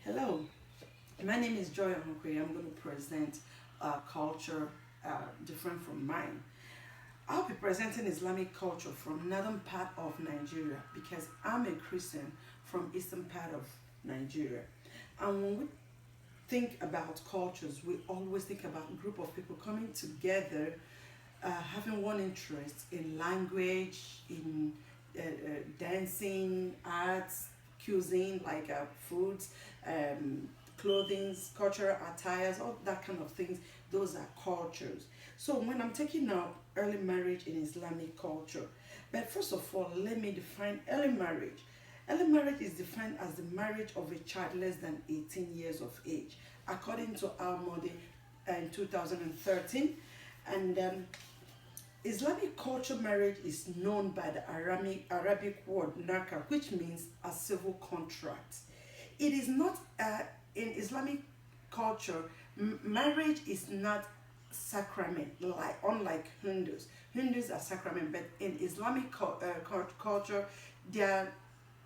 Hello, my name is Joy Onkwe. I'm going to present a culture different from mine. I'll be presenting Islamic culture from northern part of Nigeria because I'm a Christian from eastern part of Nigeria. And when we think about cultures, we always think about a group of people coming together, having one interest in language, in dancing, arts, cuisine like foods, um, clothing, cultural attires, all that kind of things. Those are cultures. So when I'm taking up early marriage in Islamic culture, but first of all, let me define early marriage. Early marriage is defined as the marriage of a child less than 18 years of age, according to Al Modi in 2013. And Islamic culture marriage is known by the Arabic word nakah, which means a civil contract. It is not, in Islamic culture, marriage is not sacrament, like unlike Hindus. Hindus are sacrament, but in Islamic culture, their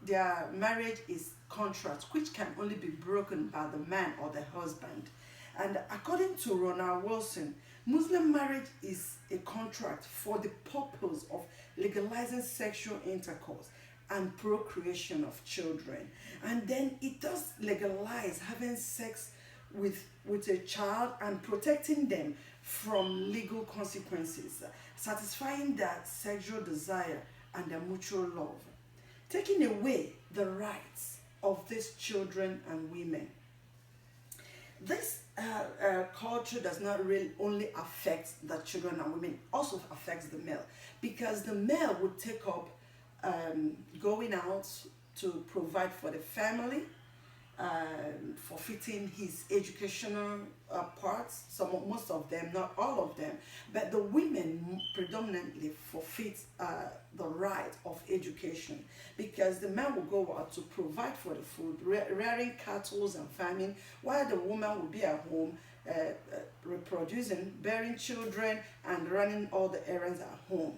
their marriage is contract, which can only be broken by the man or the husband. And according to Ronald Wilson, Muslim marriage is a contract for the purpose of legalizing sexual intercourse and procreation of children. And then it does legalize having sex with a child and protecting them from legal consequences, satisfying their sexual desire and their mutual love, taking away the rights of these children and women. This culture does not really only affect the children and women, also affects the male, because the male would take up going out to provide for the family, forfeiting his educational parts. Most of them, not all of them, but the women predominantly forfeit the right of education, because the man will go out to provide for the food, rearing cattle and farming, while the woman will be at home reproducing, bearing children, and running all the errands at home.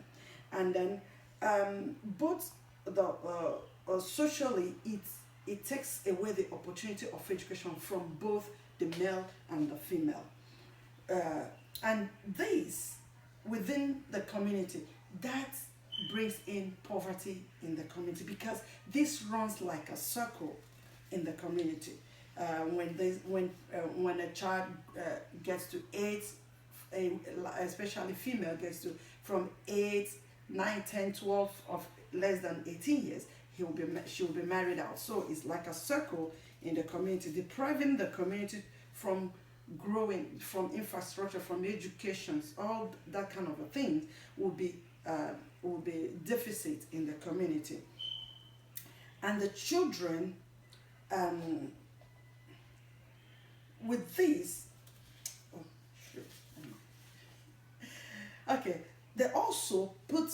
And then both the socially, it takes away the opportunity of education from both the male and the female. And this, within the community, that brings in poverty in the community, because this runs like a circle in the community. When a child gets to eight, especially female gets to from 8, 9, 10, 12 of less than 18 years, she will be married out. So it's like a circle in the community, depriving the community from growing, from infrastructure, from education, all that kind of a thing will be deficit in the community. And the children, um, with this, oh, shoot. Okay, they also put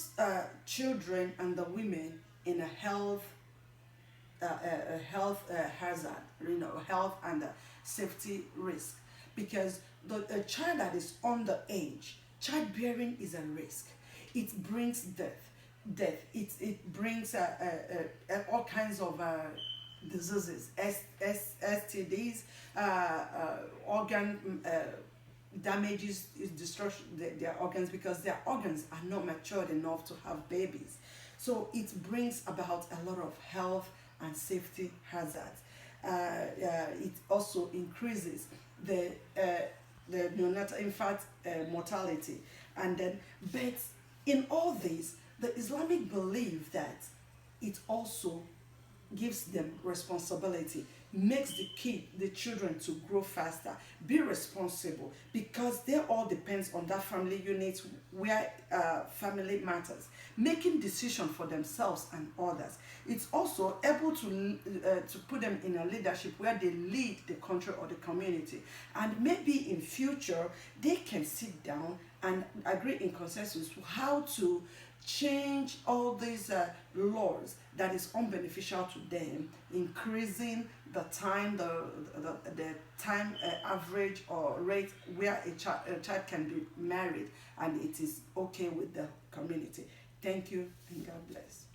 children and the women in a health hazard, health and safety risk, because a child that is underage, childbearing is a risk. It brings death. It brings all kinds of diseases, STDs, organ damages, destruction their organs, because their organs are not matured enough to have babies. So it brings about a lot of health and safety hazards. It also increases the neonatal infant mortality. And then, but in all this, the Islamic believe that it also gives them responsibility, makes the children to grow faster, be responsible, because they all depends on that family unit where family matters, making decision for themselves and others. It's also able to put them in a leadership where they lead the country or the community, and maybe in future they can sit down and agree in consensus how to change all these laws that is unbeneficial to them, increasing the time, the time average or rate where a child can be married, and it is okay with the community. Thank you, and God bless.